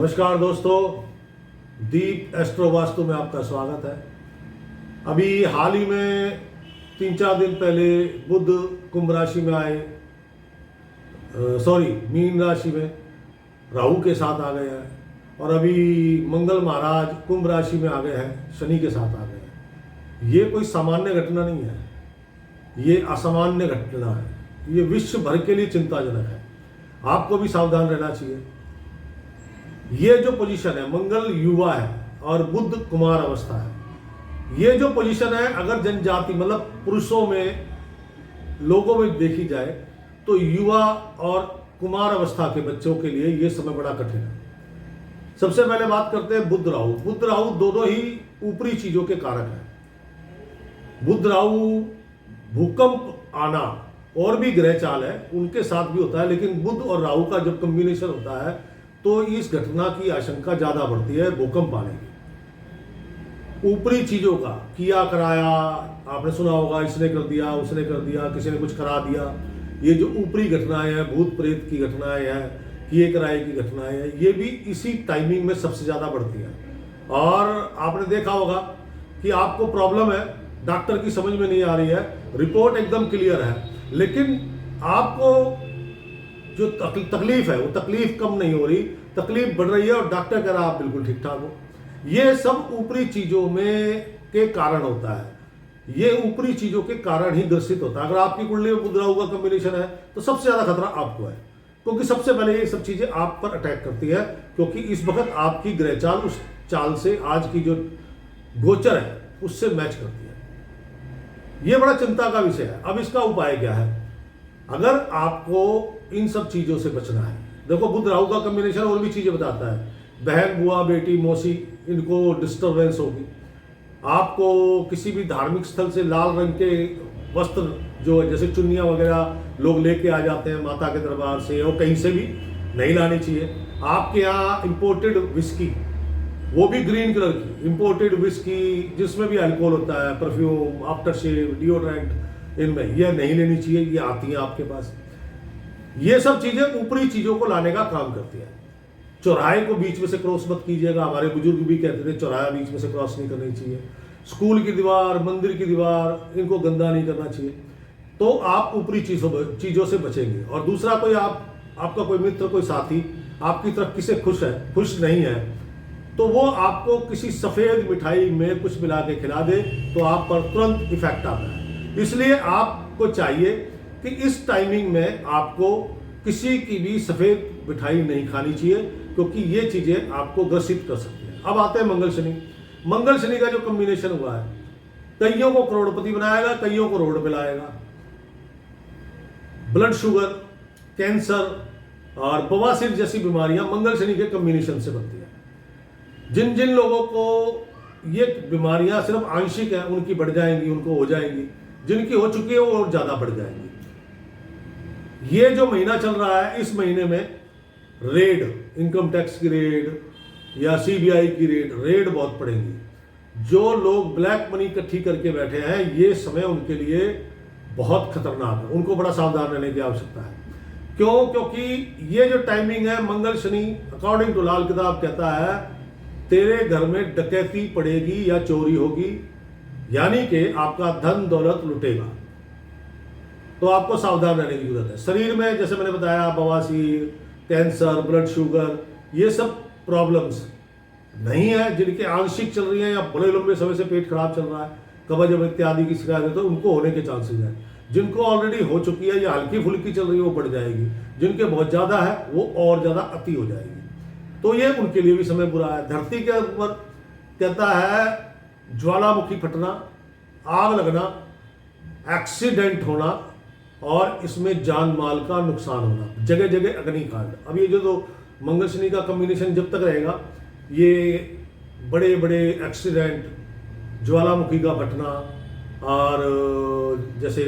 नमस्कार दोस्तों, दीप एस्ट्रो वास्तु में आपका स्वागत है। अभी हाल ही में 3-4 दिन पहले बुध कुंभ राशि में आए, मीन राशि में राहु के साथ आ गए हैं और अभी मंगल महाराज कुंभ राशि में आ गए हैं, शनि के साथ आ गए हैं। ये कोई सामान्य घटना नहीं है, ये असामान्य घटना है, ये विश्व भर के लिए चिंताजनक है। आपको भी सावधान रहना चाहिए। ये जो पोजीशन है, मंगल युवा है और बुध कुमार अवस्था है। ये जो पोजीशन है, अगर जनजाति मतलब पुरुषों में, लोगों में देखी जाए तो युवा और कुमार अवस्था के बच्चों के लिए ये समय बड़ा कठिन है। सबसे पहले बात करते हैं बुध राहु। बुध राहु दोनों ही ऊपरी चीजों के कारक हैं। बुध राहु भूकंप आना और भी ग्रह चाल है, उनके साथ भी होता है, लेकिन बुध और राहु का जब कॉम्बिनेशन होता है तो इस घटना की आशंका ज्यादा बढ़ती है, भूकंप आने की। ऊपरी चीजों का किया कराया, आपने सुना होगा, इसने कर दिया, उसने कर दिया, किसी ने कुछ करा दिया। ये जो ऊपरी घटनाएं हैं, भूत प्रेत की घटनाएं हैं, किए कराए की घटनाएं हैं, ये भी इसी टाइमिंग में सबसे ज्यादा बढ़ती हैं। और आपने देखा होगा कि आपको प्रॉब्लम है, डॉक्टर की समझ में नहीं आ रही है, रिपोर्ट एकदम क्लियर है, लेकिन आपको जो तकलीफ है वो तकलीफ कम नहीं हो रही, तकलीफ बढ़ रही है और डॉक्टर कह रहा है आप बिल्कुल ठीक ठाक हो। ये सब ऊपरी चीजों में के कारण होता है, ये ऊपरी चीजों के कारण ही ग्रसित होता है। अगर आपकी कुंडली में बुध राहु का कॉम्बिनेशन है तो सबसे ज्यादा खतरा आपको है, क्योंकि सबसे पहले ये सब चीजें आप पर अटैक करती है, क्योंकि इस वक्त आपकी ग्रह चाल उस चाल से आज की जो गोचर है उससे मैच करती है। ये बड़ा चिंता का विषय है। अब इसका उपाय क्या है? अगर आपको इन सब चीजों से बचना है, देखो बुध राहु का कॉम्बिनेशन और भी चीजें बताता है। बहन, बुआ, बेटी, मौसी, इनको डिस्टरबेंस होगी। आपको किसी भी धार्मिक स्थल से लाल रंग के वस्त्र, जो जैसे चुन्नियां वगैरह लोग लेके आ जाते हैं माता के दरबार से, और कहीं से भी नहीं लानी चाहिए। आपके यहाँ इंपोर्टेड विस्की, वो भी ग्रीन कलर की इंपोर्टेड विस्की जिसमें भी अल्कोहल होता है, परफ्यूम, आफ्टर शेव, डिओड्रेंट, इनमें यह नहीं लेनी चाहिए। ये आती हैं आपके पास। ये सब चीजें ऊपरी चीजों को लाने का काम करती है। चौराहे को बीच में से क्रॉस मत कीजिएगा। हमारे बुजुर्ग भी कहते थे चौराहा बीच में से क्रॉस नहीं करनी चाहिए। स्कूल की दीवार, मंदिर की दीवार, इनको गंदा नहीं करना चाहिए। तो आप ऊपरी चीजों से बचेंगे। और दूसरा, कोई आपका कोई मित्र, कोई साथी आपकी तरफ किसे खुश नहीं है, तो वो आपको किसी सफेद मिठाई में कुछ मिला के खिला दे तो आप पर तुरंत इफेक्ट आता है। इसलिए आपको चाहिए कि इस टाइमिंग में आपको किसी की भी सफेद मिठाई नहीं खानी चाहिए, क्योंकि ये चीजें आपको ग्रसित कर सकती हैं। अब आते हैं मंगल शनि। मंगल शनि का जो कॉम्बिनेशन हुआ है, कईयों को करोड़पति बनाएगा, कईयों को रोड पे लाएगा। ब्लड शुगर, कैंसर और बवासीर जैसी बीमारियां मंगल शनि के कॉम्बिनेशन से बनती है। जिन जिन लोगों को ये बीमारियां सिर्फ आंशिक है, उनकी बढ़ जाएंगी, उनको हो जाएंगी। जिनकी हो चुकी है वो और ज्यादा बढ़ जाएंगी। ये जो महीना चल रहा है, इस महीने में रेड, इनकम टैक्स की रेड या सीबीआई की रेड बहुत पड़ेगी। जो लोग ब्लैक मनी इकट्ठी करके बैठे हैं, ये समय उनके लिए बहुत खतरनाक है, उनको बड़ा सावधान रहने की आवश्यकता है। क्यों? क्योंकि ये जो टाइमिंग है, मंगल शनि अकॉर्डिंग टू लाल किताब कहता है तेरे घर में डकैती पड़ेगी या चोरी होगी, यानी कि आपका धन दौलत लुटेगा। तो आपको सावधान रहने की जरूरत है। शरीर में जैसे मैंने बताया, बवासीर, कैंसर, ब्लड शुगर, ये सब प्रॉब्लम्स नहीं है। जिनके आंशिक चल रही है या बड़े लंबे समय से पेट खराब चल रहा है, कब्ज इत्यादि की शिकायत है, तो उनको होने के चांसेस हैं। जिनको ऑलरेडी हो चुकी है या हल्की फुल्की चल रही है, वो बढ़ जाएगी। जिनके बहुत ज्यादा है, वो और ज्यादा अति हो जाएगी। तो ये उनके लिए भी समय बुरा है। धरती के ऊपर कहता है ज्वालामुखी फटना, आग लगना, एक्सीडेंट होना और इसमें जान माल का नुकसान होना, जगह जगह अग्निकांड। अब ये जो मंगल शनि का कॉम्बिनेशन जब तक रहेगा, ये बड़े बड़े एक्सीडेंट, ज्वालामुखी का फटना और जैसे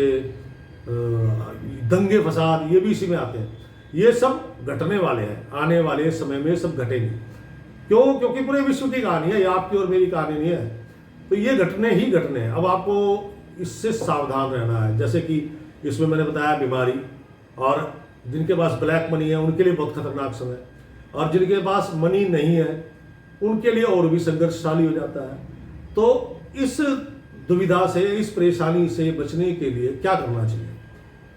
दंगे फसाद, ये भी इसी में आते हैं। ये सब घटने वाले हैं, आने वाले समय में सब घटेंगे। क्यों? क्योंकि पूरे विश्व की कहानी है, ये आपकी और मेरी कहानी नहीं है। तो ये घटने ही घटने हैं। अब आपको इससे सावधान रहना है। जैसे कि इसमें मैंने बताया बीमारी, और जिनके पास ब्लैक मनी है उनके लिए बहुत खतरनाक समय। और जिनके पास मनी नहीं है उनके लिए और भी संघर्षशाली हो जाता है। तो इस दुविधा से, इस परेशानी से बचने के लिए क्या करना चाहिए?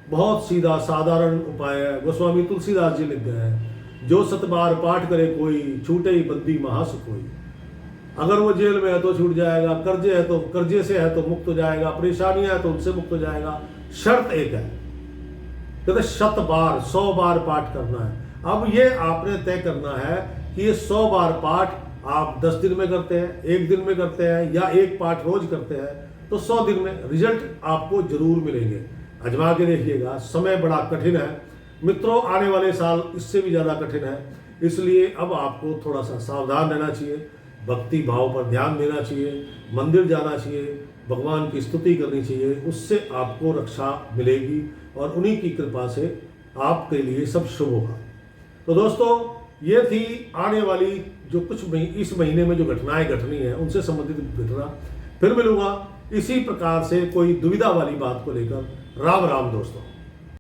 बहुत सीधा साधारण उपाय है। गोस्वामी तुलसीदास जी लिख गए हैं, जो 7 बार पाठ करे कोई, छूटे ही बंदी महासुख होई। अगर वो जेल में है तो छूट जाएगा, कर्जे है तो कर्जे से है तो मुक्त हो जाएगा, परेशानियां है तो उनसे मुक्त हो जाएगा। शर्त एक है, कहते 100 बार 100 बार पाठ करना है। अब ये आपने तय करना है कि ये 100 बार पाठ आप 10 दिन में करते हैं, 1 दिन में करते हैं, या एक पाठ रोज करते हैं, तो 100 दिन में रिजल्ट आपको जरूर मिलेंगे। आजमा के देखिएगा। समय बड़ा कठिन है मित्रों, आने वाले साल इससे भी ज़्यादा कठिन है, इसलिए अब आपको थोड़ा सा सावधान रहना चाहिए, भक्ति भाव पर ध्यान देना चाहिए, मंदिर जाना चाहिए, भगवान की स्तुति करनी चाहिए, उससे आपको रक्षा मिलेगी और उन्हीं की कृपा से आपके लिए सब शुभ होगा। तो दोस्तों, ये थी आने वाली जो कुछ इस महीने में जो घटनाएं घटनी है उनसे संबंधित घटना। फिर मिलूंगा इसी प्रकार से कोई दुविधा वाली बात को लेकर। राम राम दोस्तों।